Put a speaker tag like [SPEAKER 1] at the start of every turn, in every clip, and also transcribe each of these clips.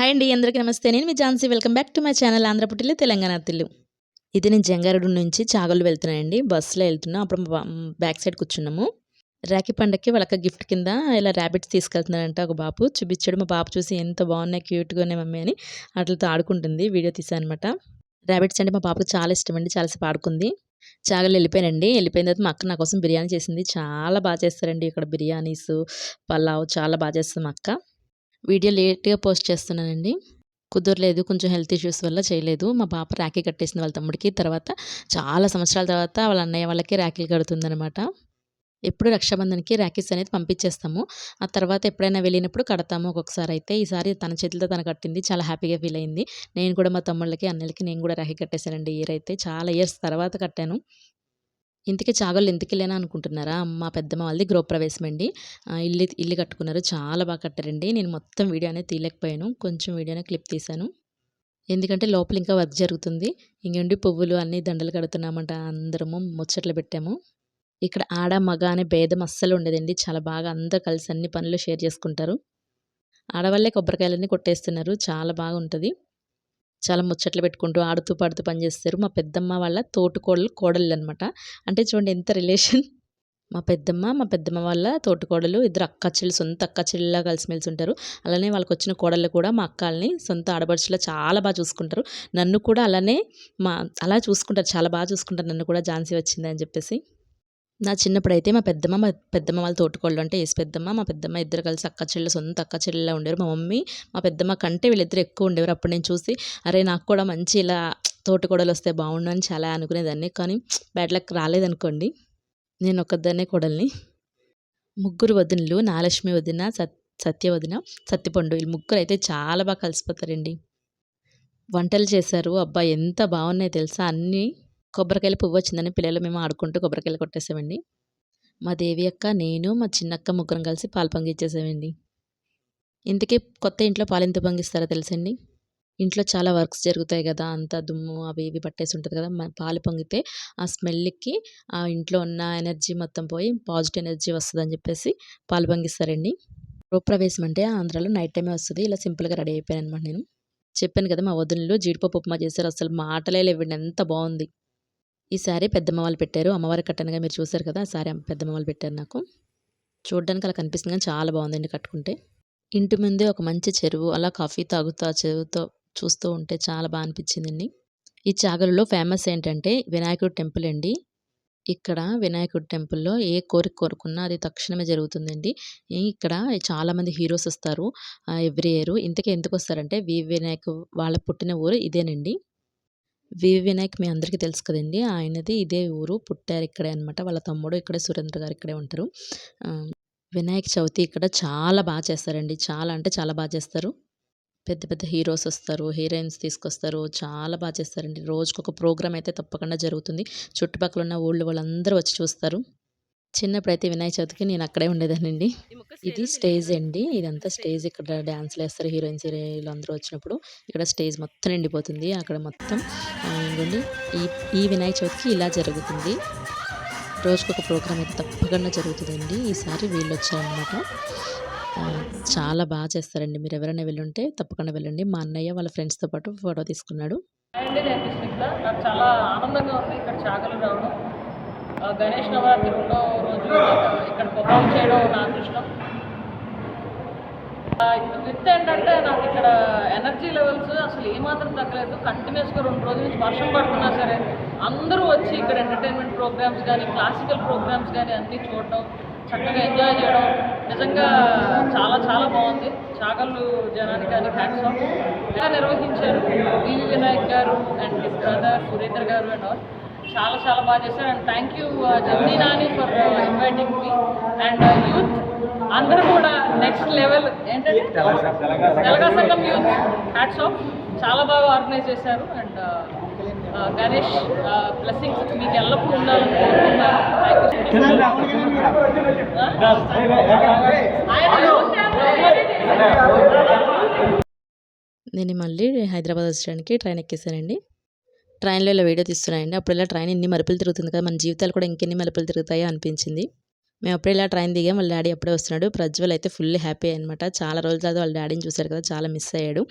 [SPEAKER 1] Hi అండి, అందరికీ నమస్తే. నేను మీ Jhansi. Welcome back to my channel Andhra పుట్టిల్లు తెలంగాణ అత్తిల్లు. ఇది నేను జంగారెడ్డి నుంచి చాగల్లు వెళ్తున్నానండి. బస్సులో వెళ్తున్నా. అప్పుడు బ్యాక్ సైడ్ కూర్చున్నాము. రాఖీ పండగకి వాళ్ళకి గిఫ్ట్ కింద ఇలా ర్యాబిట్స్ తీసుకెళ్తున్నాడంట ఒక బాబు. చూపించాడు. మా బాబు చూసి ఎంత బాగున్నాయి, క్యూట్గా ఉన్నాయి మమ్మీ అని వాటితో ఆడుకుంటుంది. వీడియో తీసాను అనమాట. ర్యాబిట్స్ అంటే మా పాపకు చాలా ఇష్టం అండి. చాలాసేపు ఆడుకుంది. చాగల్లు వెళ్ళిపోయానండి. వెళ్ళిపోయిన తర్వాత మా అక్క నా కోసం బిర్యానీ చేసింది. చాలా బాగా చేస్తారండి ఇక్కడ బిర్యానీస్, పలావ్ చాలా బాగా చేస్తుంది మా అక్క. వీడియో లేట్‌గా పోస్ట్ చేస్తున్నానండి. కుదరలేదు. కొంచెం హెల్త్ ఇష్యూస్ వల్ల చేయలేదు. మా పాప రాఖీ కట్టేసింది వాళ్ళ తమ్ముడికి. తర్వాత చాలా సంవత్సరాల తర్వాత వాళ్ళ అన్నయ్య వాళ్ళకి రాఖీలు కడుతుందనమాట. ఎప్పుడు రక్షాబంధన్‌కి రాఖీస్ అనేది పంపించేస్తాము. ఆ తర్వాత ఎప్పుడైనా వెళ్ళినప్పుడు కడతాము ఒక్కొక్కసారి అయితే. ఈసారి తన చేతులతో తను కట్టింది. చాలా హ్యాపీగా ఫీల్ అయింది. నేను కూడా మా తమ్ముళ్ళకి, అన్నయ్యలకి నేను కూడా రాఖీ కట్టేసానండి. ఈ ఇయర్ అయితే చాలా ఇయర్స్ తర్వాత కట్టాను. ఇంతకీ చాగల్లు ఎందుకెళ్ళానా అనుకుంటున్నారా? మా పెద్దమ్మ వాళ్ళది గృహప్రవేశం అండి. ఇల్లు కట్టుకున్నారు. చాలా బాగా కట్టారండి. నేను మొత్తం వీడియో అనేది తీయలేకపోయాను. కొంచెం వీడియోనే క్లిప్ తీశాను. ఎందుకంటే లోపల ఇంకా వర్క్ జరుగుతుంది. ఇంకండి పువ్వులు అన్నీ దండలు కడుతున్నామంట. అందరము ముచ్చట్లు పెట్టాము. ఇక్కడ ఆడ, మగ అనే భేదం అస్సలు ఉండదండి. చాలా బాగా అందరూ కలిసి అన్ని పనులు షేర్ చేసుకుంటారు. ఆడవాళ్ళే కొబ్బరికాయలన్నీ కొట్టేస్తున్నారు. చాలా బాగుంటది. చాలా ముచ్చట్లు పెట్టుకుంటూ, ఆడుతూ, పాడుతూ పని చేస్తారు. మా పెద్దమ్మ వాళ్ళ కోడళ్ళనమాట. అంటే చూడండి ఎంత రిలేషన్. మా పెద్దమ్మ వాళ్ళ తోటికోడలు ఇద్దరు అక్కచెల్లు, సొంత అక్కచెల్లిలా కలిసిమెలిసి ఉంటారు. అలానే వాళ్ళకొచ్చిన కోడళ్ళు కూడా మా అక్కల్ని సొంత ఆడపడుచులా చాలా బాగా చూసుకుంటారు. నన్ను కూడా అలానే అలా చూసుకుంటారు. చాలా బాగా చూసుకుంటారు నన్ను కూడా, ఝాన్సీ వచ్చిందని చెప్పేసి. నా చిన్నప్పుడైతే మా పెద్దమ్మ వాళ్ళ తోటికోడలు అంటే పెద్దమ్మ, మా పెద్దమ్మ ఇద్దరు కలిసి సొంత అక్క చెల్లెలా ఉండేవారు. మా మమ్మీ మా పెద్దమ్మ కంటే వీళ్ళిద్దరు ఎక్కువ ఉండేవారు. అప్పుడు నేను చూసి అరే నాకు కూడా మంచి ఇలా తోటికోడలు వస్తే బాగుండు అని చాలా అనుకునేదాన్ని. కానీ బ్యాడ్ లక్ రాలేదనుకోండి. నేను ఒక్కదాన్నే కోడల్ని. ముగ్గురు వదినలు, నాగలక్ష్మి వదిన, సత్య వదిన, సత్తిపండు, వీళ్ళు ముగ్గురు అయితే చాలా బాగా కలిసిపోతారండి. వంటలు చేశారు. అబ్బా ఎంత బాగున్నాయి తెలుసా అన్నీ. కొబ్బరికాయల పువ్వు వచ్చిందని పిల్లలు మేము ఆడుకుంటూ కొబ్బరికాయలు కొట్టేసామండి. మా దేవి అక్క, నేను, మా చిన్నక్క ముగ్గురం కలిసి పాలు పొంగిచ్చేసామండి. ఇంతకీ కొత్త ఇంట్లో పాలు ఎంత పొంగిస్తారో తెలుసండి? ఇంట్లో చాలా వర్క్స్ జరుగుతాయి కదా, అంతా దుమ్ము అవి ఇవి పట్టేసి ఉంటుంది కదా, పాలు పొంగితే ఆ స్మెల్కి ఆ ఇంట్లో ఉన్న ఎనర్జీ మొత్తం పోయి పాజిటివ్ ఎనర్జీ వస్తుందని చెప్పేసి పాలు పొంగిస్తారండి. గృహప్రవేశం అంటే ఆంధ్రాలో నైట్ టైమే వస్తుంది. ఇలా సింపుల్గా రెడీ అయిపోయాను అనమాట నేను. చెప్పాను కదా మా వదినలు జీడిపప్పు ఉప్మా చేశారు. అసలు మాటలే లేవండి, ఎంత బాగుంది. ఈ సారీ పెద్దమ్మ వాళ్ళు పెట్టారు. అమ్మవారికి కట్టనుగా మీరు చూసారు కదా, ఆ సారీ పెద్దమ్మ వాళ్ళు పెట్టారు నాకు. చూడడానికి అలా కనిపిస్తుంది కానీ చాలా బాగుందండి కట్టుకుంటే. ఇంటి ముందే ఒక మంచి చెరువు, అలా కాఫీ తాగుతూ ఆ చెరువుతో చూస్తూ ఉంటే చాలా బాగా అనిపించిందండి. ఈ చాగలులో ఫేమస్ ఏంటంటే వినాయకుడి టెంపుల్ అండి. ఇక్కడ వినాయకుడి టెంపుల్‌లో ఏ కోరిక కోరుకున్నా అది తక్షణమే జరుగుతుందండి. ఇక్కడ చాలామంది హీరోస్ వస్తారు ఎవ్రీ ఇయర్. ఇంతకీ ఎందుకొస్తారంటే వినాయక్ వాళ్ళ పుట్టిన ఊరు ఇదేనండి. వినాయక్ మీ అందరికీ తెలుసు కదండీ! ఆయనది ఇదే ఊరు. పుట్టారు ఇక్కడే అనమాట. వాళ్ళ తమ్ముడు ఇక్కడే, సురేంద్ర గారు ఇక్కడే ఉంటారు. వినాయక చవితి ఇక్కడ చాలా బాగా చేస్తారండి. చాలా అంటే చాలా బాగా చేస్తారు. పెద్ద పెద్ద హీరోస్ వస్తారు. హీరోయిన్స్ తీసుకొస్తారు. చాలా బాగా చేస్తారండి. రోజుకొక ప్రోగ్రామ్ అయితే తప్పకుండా జరుగుతుంది. చుట్టుపక్కల ఉన్న ఊళ్ళో వాళ్ళందరూ వచ్చి చూస్తారు. చిన్నప్పుడైతే వినాయక చవితికి నేను అక్కడే ఉండేదాన్నండి. ఇది స్టేజ్ అండి. ఇదంతా స్టేజ్. ఇక్కడ డాన్స్‌లు ఏస్తారు హీరోయిన్స్, హీరోలు అందరూ వచ్చినప్పుడు. ఇక్కడ స్టేజ్ మొత్తం నిండిపోతుంది. అక్కడ మొత్తం ఇదిగోండి ఈ ఈ వినాయక చవితికి ఇలా జరుగుతుంది. రోజుకొక ప్రోగ్రామ్ అయితే తప్పకుండా జరుగుతుందండి. ఈసారి వీళ్ళొచ్చారనమాట. చాలా బాగా చేస్తారండి. మీరు ఎవరైనా వెళ్ళుంటే తప్పకుండా వెళ్ళండి. మా అన్నయ్య వాళ్ళ ఫ్రెండ్స్‌తో పాటు ఫోటో తీసుకున్నాడు.
[SPEAKER 2] నాకు చాలా ఆనందంగా ఉంది ఇక్కడ చాగలు రావడం. గణేష్ నవరాత్రి రెండో రోజు ఇక్కడ పర్ఫామ్ చేయడం నా అదృష్టం. విత్ ఏంటంటే నాకు ఇక్కడ ఎనర్జీ లెవెల్స్ అసలు ఏమాత్రం తగ్గలేదు. కంటిన్యూస్గా 2 రోజుల నుంచి వర్షం పడుతున్నా సరే అందరూ వచ్చి ఇక్కడ ఎంటర్టైన్మెంట్ ప్రోగ్రామ్స్ కానీ, క్లాసికల్ ప్రోగ్రామ్స్ కానీ అన్నీ చూడటం, చక్కగా ఎంజాయ్ చేయడం నిజంగా చాలా చాలా బాగుంది. చాగల్లు జనానికి అని హ్యాట్స్ ఆఫ్. ఎలా నిర్వహించారు వినాయక్ గారు అండ్ హిస్ బ్రదర్ సురేంద్ర గారు అండ్ ఆల్ చాలా చాలా బాగా చేశారు. అండ్ థ్యాంక్ యూ జల్దీ Nani for inviting me and youth అందరూ కూడా నెక్స్ట్ లెవెల్ ఏంటంటే తెలంగాణ సంఘం యూత్ హ్యాట్స్ ఆఫ్ చాలా బాగా ఆర్గనైజ్ చేశారు. అండ్ గణేష్ బ్లెస్సింగ్స్ మీకు ఎల్లప్పుడూ ఉండాలని కోరుకుంటున్నాను.
[SPEAKER 1] నేను మళ్ళీ హైదరాబాద్ వచ్చడానికి ట్రైన్ ఎక్కేసానండి. ట్రైన్లో ఇలా వీడియో తీస్తున్నానండి. అప్పుడు ఇలా ట్రైన్ ఇన్ని మలుపులు తిరుగుతుంది కదా, మన జీవితాలు కూడా ఇంకెన్ని మలుపులు తిరుగుతాయో అనిపించింది. మేము అప్పుడే ఇలా ట్రైన్ దిగాం. వాళ్ళ డాడీ అప్పుడే వస్తున్నాడు. ప్రజ్వల్ అయితే ఫుల్ హ్యాపీ అనమాట. చాలా రోజుల తర్వాత వాళ్ళ డాడీని చూసారు కదా! చాలా మిస్ అయ్యాడు.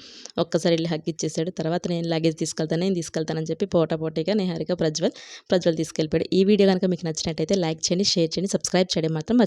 [SPEAKER 1] ఒక్కసారి ఎళ్లి హగ్ ఇచ్చేసాడు. తర్వాత నేను లగేజ్ తీసుకెళ్తాను, నేను తీసుకెళ్తానని చెప్పి పోటాపోటీగా నిహారిక, ప్రజ్వల్ తీసుకెళ్ళిపోయాడు. ఈ వీడియో గనుక మీకు నచ్చినట్టయితే లైక్ చేయండి, షేర్ చేయండి, సబ్స్క్రైబ్ చేయడం మాత్రం